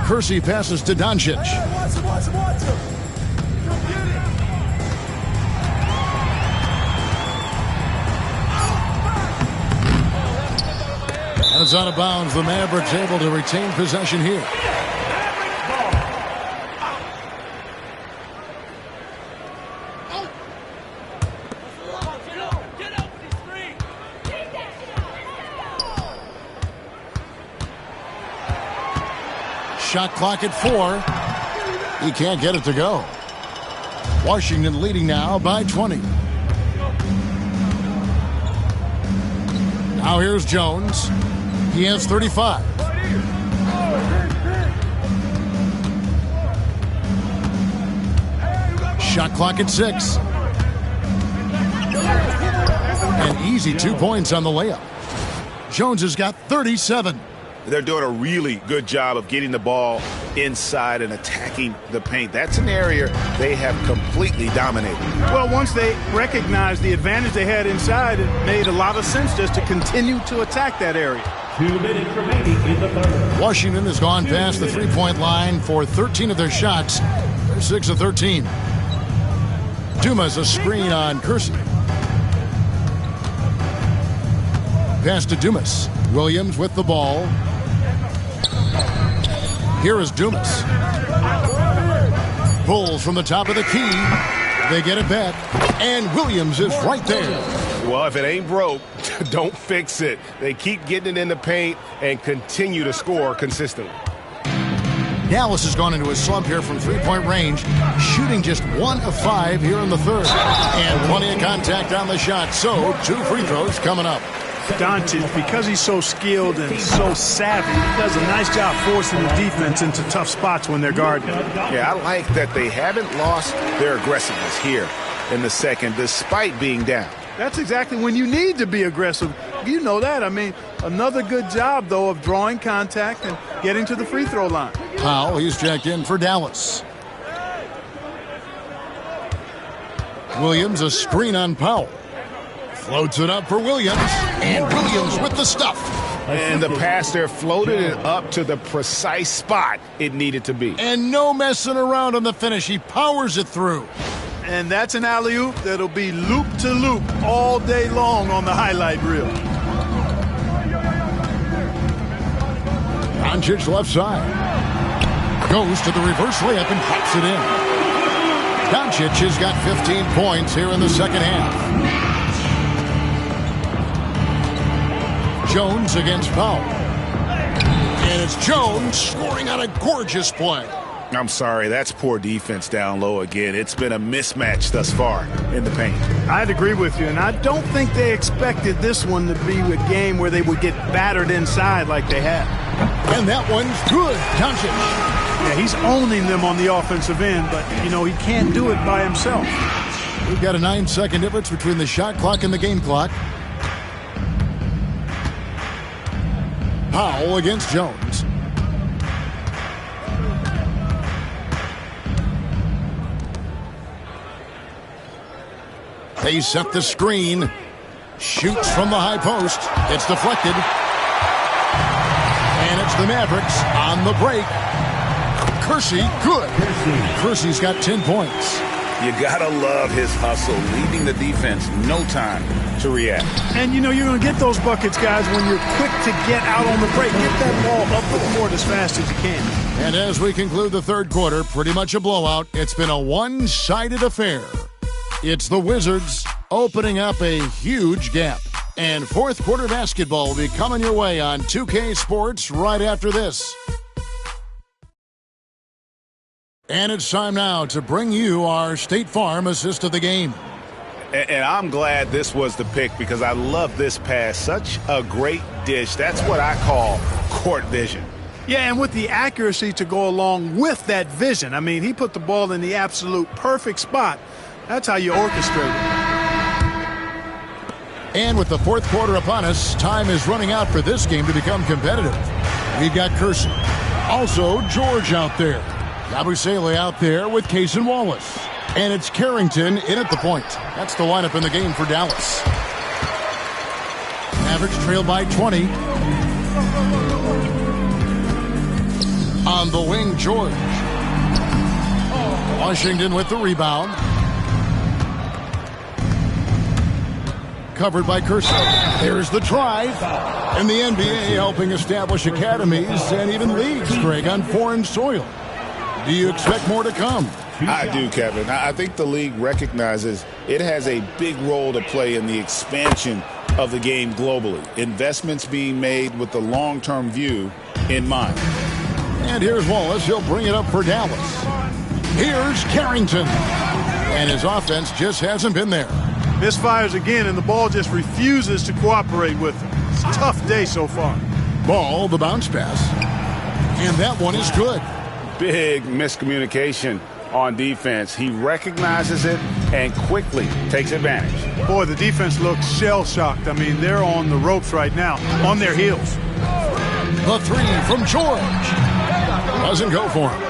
Kersey passes to Doncic. And it's out of bounds. The Mavericks able to retain possession here. Shot clock at 4. He can't get it to go. Washington leading now by 20. Now here's Jones. He has 35. Shot clock at 6. An easy 2 points on the layup. Jones has got 37. They're doing a really good job of getting the ball inside and attacking the paint. That's an area they have completely dominated. Well, once they recognized the advantage they had inside, it made a lot of sense just to continue to attack that area. 2 minutes remaining in the third. Washington has gone past the three-point line for 13 of their shots. They're 6 of 13. Dumas a screen on Kersey. Pass to Dumas. Williams with the ball. Here is Dumas. Pulls from the top of the key. They get it back. And Williams is right there. Well, if it ain't broke, don't fix it. They keep getting it in the paint and continue to score consistently. Dallas has gone into a slump here from three-point range, shooting just 1 of 5 here in the third. And plenty of contact on the shot, so 2 free throws coming up. Doncic, because he's so skilled and so savvy, does a nice job forcing the defense into tough spots when they're guarding. Yeah, I like that they haven't lost their aggressiveness here in the second, despite being down. That's exactly when you need to be aggressive. You know that. I mean, another good job, though, of drawing contact and getting to the free throw line. Powell, he's checked in for Dallas. Williams, a screen on Powell. Floats it up for Williams, and Williams with the stuff. And the pass there floated it up to the precise spot it needed to be. And no messing around on the finish. He powers it through. And that's an alley-oop that'll be loop-to-loop all day long on the highlight reel. Doncic left side. Goes to the reverse layup and pops it in. Doncic has got 15 points here in the second half. Jones against Powell. And it's Jones scoring on a gorgeous play. I'm sorry, that's poor defense down low again. It's been a mismatch thus far in the paint. I'd agree with you, and I don't think they expected this one to be a game where they would get battered inside like they have. And that one's good. Doncic. Yeah, he's owning them on the offensive end, but, you know, he can't do it by himself. We've got a 9-second difference between the shot clock and the game clock. Powell against Jones. They set the screen. Shoots from the high post. It's deflected. And it's the Mavericks on the break. Kersey, good. Kersey's got 10 points. You gotta love his hustle, leaving the defense no time to react. And, you know, you're going to get those buckets, guys, when you're quick to get out on the break. Get that ball up the court as fast as you can. And as we conclude the third quarter, pretty much a blowout. It's been a one-sided affair. It's the Wizards opening up a huge gap. And fourth quarter basketball will be coming your way on 2K Sports right after this. And it's time now to bring you our State Farm assist of the game. And I'm glad this was the pick because I love this pass. Such a great dish. That's what I call court vision. Yeah, and with the accuracy to go along with that vision. I mean, he put the ball in the absolute perfect spot. That's how you orchestrate it. And with the fourth quarter upon us, time is running out for this game to become competitive. We've got Kersey. Also, George out there. Yabusele out there with Case and Wallace. And it's Carrington in at the point. That's the lineup in the game for Dallas. Mavericks trail by 20. On the wing, George. Washington with the rebound. Covered by Kersey. There's the drive. And the NBA helping establish academies and even leagues, Greg, on foreign soil. Do you expect more to come? I do, Kevin. I think the league recognizes it has a big role to play in the expansion of the game globally. Investments being made with the long-term view in mind. And here's Wallace. He'll bring it up for Dallas. Here's Carrington. And his offense just hasn't been there. Misfires again, and the ball just refuses to cooperate with him. It's a tough day so far. Ball, the bounce pass. And that one is good. Big miscommunication on defense. He recognizes it and quickly takes advantage. Boy, the defense looks shell-shocked. I mean, they're on the ropes right now, on their heels. The three from George. Doesn't go for him.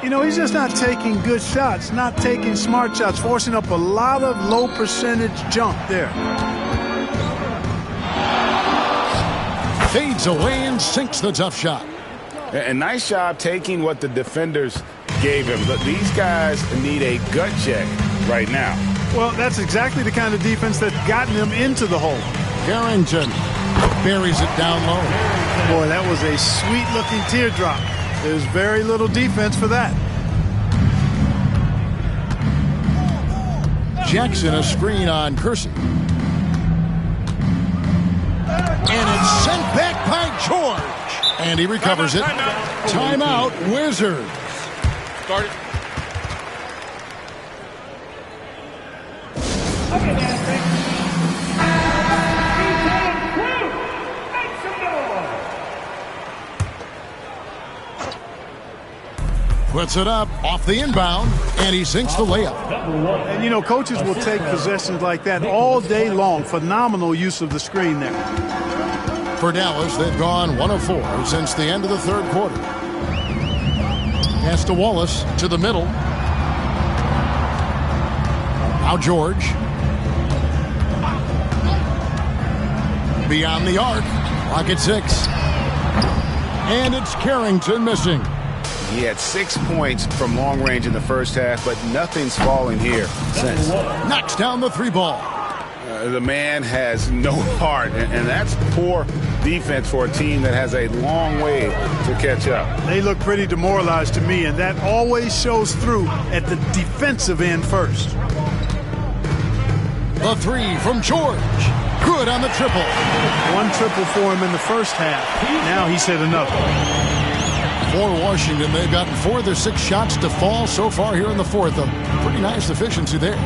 You know, he's just not taking good shots, not taking smart shots, forcing up a lot of low percentage jump there. Fades away and sinks the tough shot. A nice job taking what the defenders gave him. But these guys need a gut check right now. Well, that's exactly the kind of defense that's gotten them into the hole. Carrington buries it down low. Boy, that was a sweet-looking teardrop. There's very little defense for that. Jackson, a screen on Kersey. And it's sent back by George. And he recovers it. Timeout, Wizards. Start it. Puts it up off the inbound, and he sinks the layup. And, you know, coaches will take possessions like that all day long. Phenomenal use of the screen there. For Dallas, they've gone 1 of 4 since the end of the third quarter. Pass to Wallace to the middle. Now George. Beyond the arc. Clock at 6. And it's Carrington missing. He had 6 points from long range in the first half, but nothing's falling here since. Knocks down the 3 ball. The man has no heart, and that's poor defense for a team that has a long way to catch up. They look pretty demoralized to me, and that always shows through at the defensive end first. The 3 from George. Good on the triple. 1 triple for him in the first half. Now he's hit another. For Washington, they've gotten 4 of their 6 shots to fall so far here in the fourth. A pretty nice efficiency there.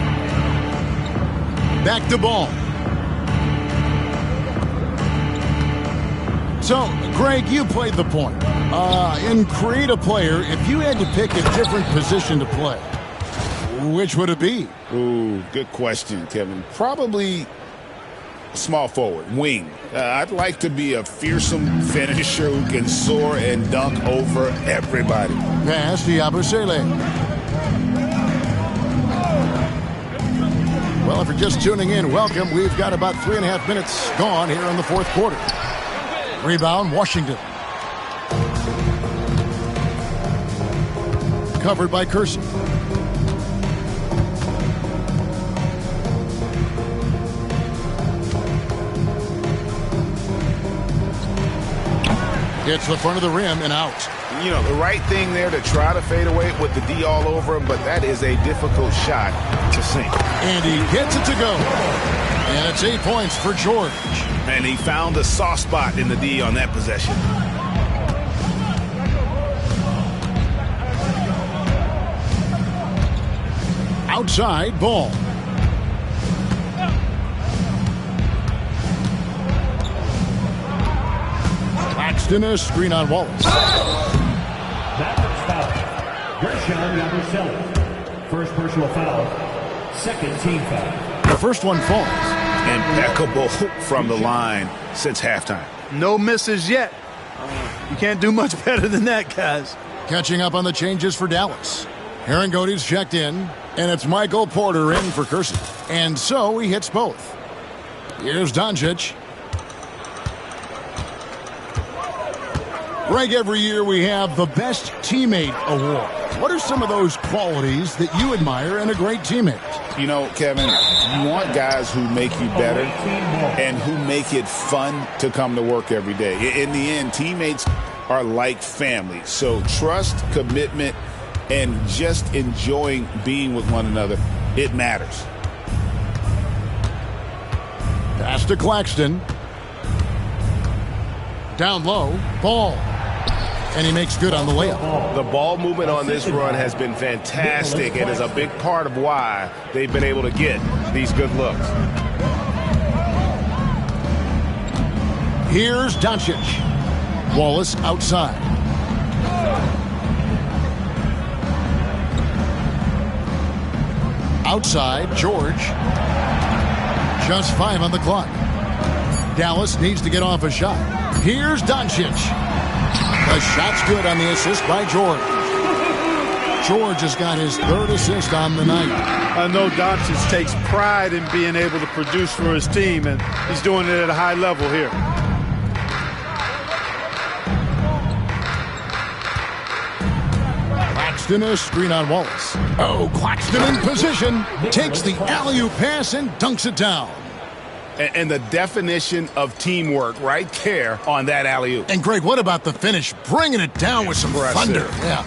Back to Ball. So, Greg, you played the point. In create a player, if you had to pick a different position to play, which would it be? Ooh, good question, Kevin. Probably small forward, wing. I'd like to be a fearsome finisher who can soar and dunk over everybody. Pass to Yabusele. Well, if you're just tuning in, welcome. We've got about 3.5 minutes gone here in the fourth quarter. Rebound, Washington. Covered by Kersey. Hits the front of the rim and out. You know, the right thing there to try to fade away with the D all over him, but that is a difficult shot to sink. And he gets it to go. And it's 8 points for George. And he found a soft spot in the D on that possession. Outside Ball. Claxton, a screen on Wallace. That foul. Gershon Yabusele. First personal foul. Second team foul. The first one falls. Impeccable from the line since halftime. No misses yet. You can't do much better than that, guys. Catching up on the changes for Dallas. Aaron Godey's checked in, and it's Michael Porter in for Kersey. And so he hits both. Here's Doncic. Greg, every year we have the Best Teammate Award. What are some of those qualities that you admire in a great teammate? You know, Kevin, you want guys who make you better and who make it fun to come to work every day. In the end, teammates are like family. So trust, commitment, and just enjoying being with one another, it matters. Pass to Claxton. Down low, Ball. And he makes good on the layup. The ball movement on this run has been fantastic and is a big part of why they've been able to get these good looks. Here's Doncic. Wallace outside. Outside, George. Just 5 on the clock. Dallas needs to get off a shot. Here's Doncic. The shot's good on the assist by George. George has got his 3rd assist on the night. I know Doncic takes pride in being able to produce for his team, and he's doing it at a high level here. Claxton, a screen on Wallace. Oh, Claxton in position. Takes the alley-oop pass and dunks it down. And the definition of teamwork right there on that alley-oop. And, Greg, what about the finish? Bringing it down with some thunder. Yeah.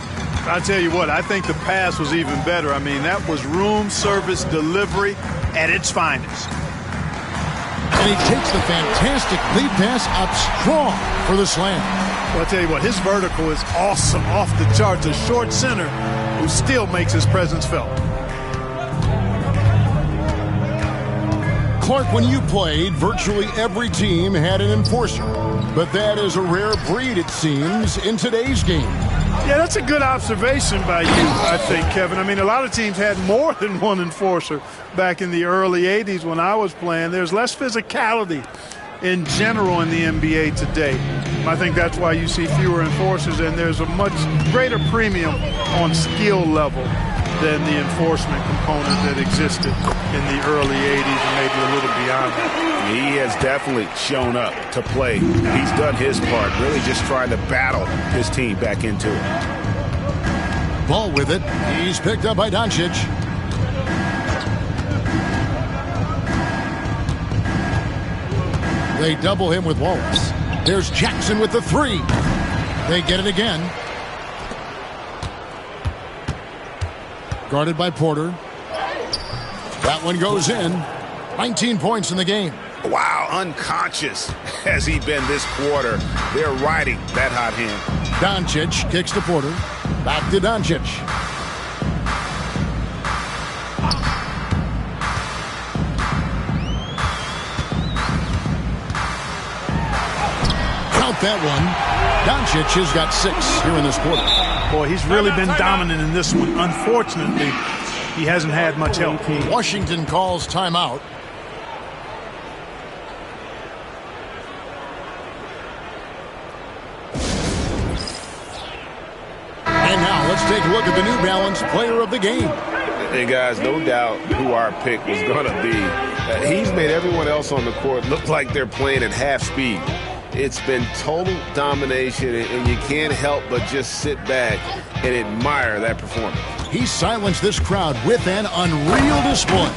I'll tell you what, I think the pass was even better. I mean, that was room service delivery at its finest. And he takes the fantastic lead pass up strong for the slam. Well, I'll tell you what, his vertical is awesome, off the charts. A short center who still makes his presence felt. Clark, when you played, virtually every team had an enforcer. But that is a rare breed, it seems, in today's game. Yeah, that's a good observation by you, I think, Kevin. I mean, a lot of teams had more than one enforcer back in the early 80s when I was playing. There's less physicality in general in the NBA today. I think that's why you see fewer enforcers, and there's a much greater premium on skill level than the enforcement component that existed in the early 80s and maybe a little beyond that. He has definitely shown up to play. He's done his part, really just trying to battle his team back into it. Ball with it. He's picked up by Doncic. They double him with Wallace. There's Jackson with the 3. They get it again. Guarded by Porter. That one goes in. 19 points in the game. Wow, unconscious has he been this quarter. They're riding that hot hand. Doncic kicks to Porter. Back to Doncic. Count that one. Doncic has got 6 here in this quarter. Boy, he's really been dominant in this one. Unfortunately, he hasn't had much help. Washington calls timeout. And now let's take a look at the New Balance player of the game. Hey, guys, no doubt who our pick was going to be. He's made everyone else on the court look like they're playing at half speed. It's been total domination, and you can't help but just sit back and admire that performance. He silenced this crowd with an unreal display.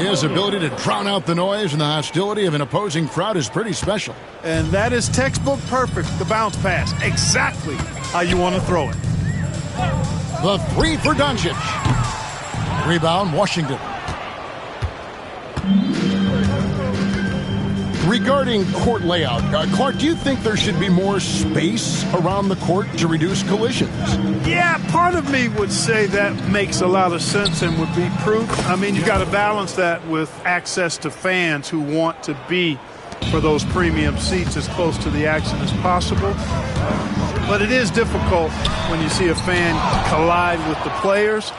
His ability to drown out the noise and the hostility of an opposing crowd is pretty special. And that is textbook perfect, the bounce pass. Exactly how you want to throw it. The 3 for Doncic. Rebound, Washington. Regarding court layout, Clark, do you think there should be more space around the court to reduce collisions? Yeah, part of me would say that makes a lot of sense and would be prudent. I mean, you got to balance that with access to fans who want to be for those premium seats as close to the action as possible. But it is difficult when you see a fan collide with the players.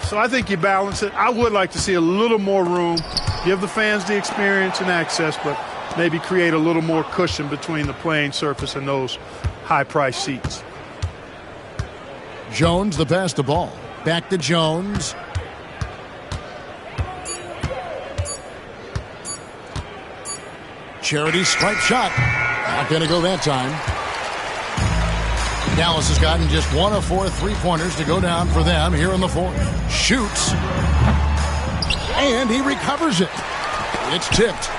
So I think you balance it. I would like to see a little more room, give the fans the experience and access, but maybe create a little more cushion between the playing surface and those high-priced seats. Jones, the pass to ball. Back to Jones. Charity stripe shot. Not going to go that time. Dallas has gotten just 1 of 4 3-pointers to go down for them here in the fourth. Shoots. And he recovers it. It's tipped.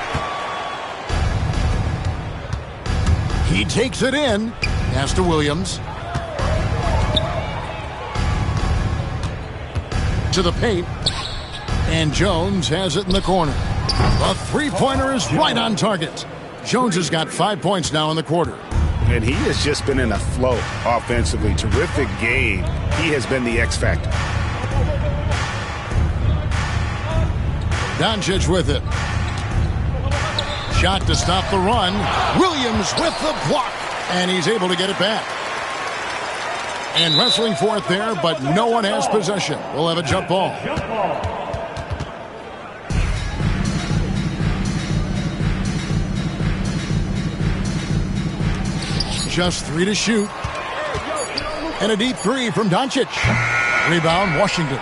He takes it in. Pass to Williams. To the paint. And Jones has it in the corner. The three-pointer is right on target. Jones has got 5 points now in the quarter. And he has just been in a flow offensively. Terrific game. He has been the X factor. Doncic with it. Shot to stop the run. Williams with the block. And he's able to get it back. And wrestling for it there, but no one has possession. We'll have a jump ball. Just 3 to shoot. And a deep 3 from Doncic. Rebound, Washington.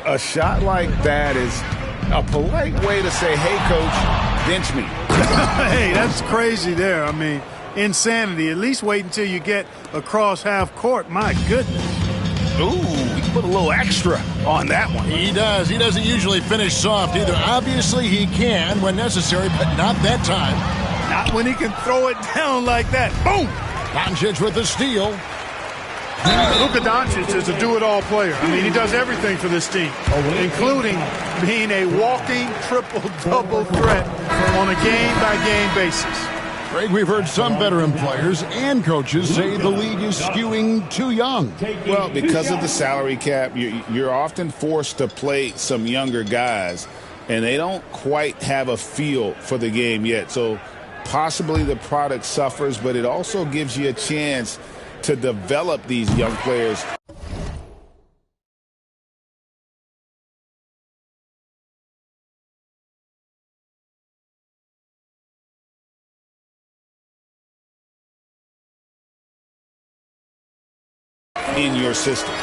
A shot like that is a polite way to say, hey, coach, bench me. Hey, that's crazy there. I mean, insanity. At least wait until you get across half court. My goodness. Ooh, he put a little extra on that one. He does. He doesn't usually finish soft either. Obviously, he can when necessary, but not that time. Not when he can throw it down like that. Boom! Doncic with the steal. Luka Doncic is a do-it-all player. I mean, he does everything for this team, including being a walking triple-double threat on a game-by-game basis. Greg, we've heard some veteran players and coaches say the league is skewing too young. Well, because of the salary cap, you're often forced to play some younger guys, and they don't quite have a feel for the game yet. So possibly the product suffers, but it also gives you a chance to develop these young players. In your system.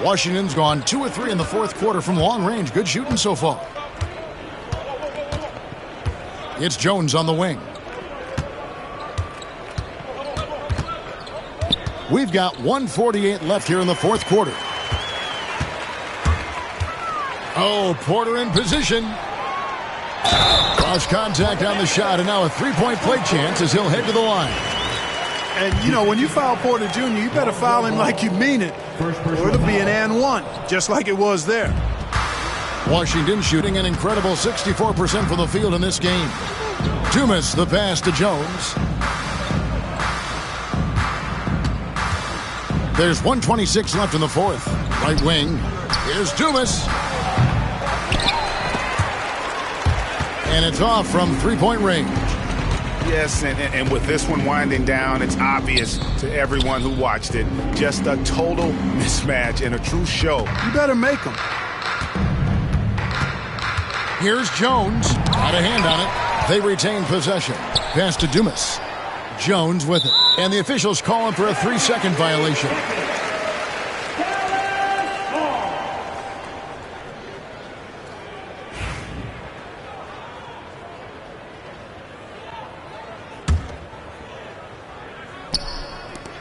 Washington's gone 2 of 3 in the fourth quarter from long range. Good shooting so far. It's Jones on the wing. We've got 1:48 left here in the fourth quarter. Oh, Porter in position. Cross contact on the shot, and now a three-point play chance as he'll head to the line. And, you know, when you foul Porter Jr., you better foul him like you mean it, or it'll be an and one, just like it was there. Washington shooting an incredible 64% from the field in this game. Dumas the pass to Jones. There's 1:26 left in the fourth. Right wing. Here's Dumas. And it's off from three-point range. Yes, and with this one winding down, it's obvious to everyone who watched it. Just a total mismatch and a true show. You better make them. Here's Jones. Got a hand on it. They retain possession. Pass to Dumas. Jones with it. And the officials call him for a 3-second violation.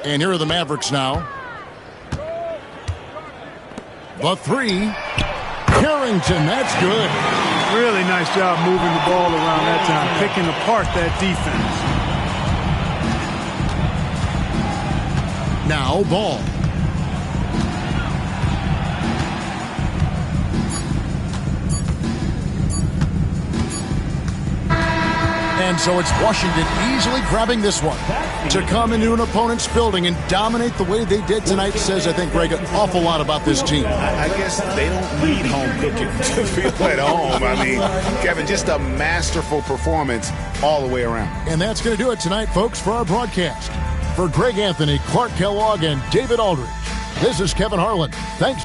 And here are the Mavericks now. The three. Carrington, that's good. Really nice job moving the ball around that time, picking apart that defense. Now Ball. And And so it's Washington easily grabbing this one. To come into an opponent's building and dominate the way they did tonight says, I think, Greg, an awful lot about this team. I guess they don't need home cooking to feel at home. I mean, Kevin, just a masterful performance all the way around. And that's going to do it tonight, folks, for our broadcast. For Greg Anthony, Clark Kellogg, and David Aldridge, this is Kevin Harlan. Thanks.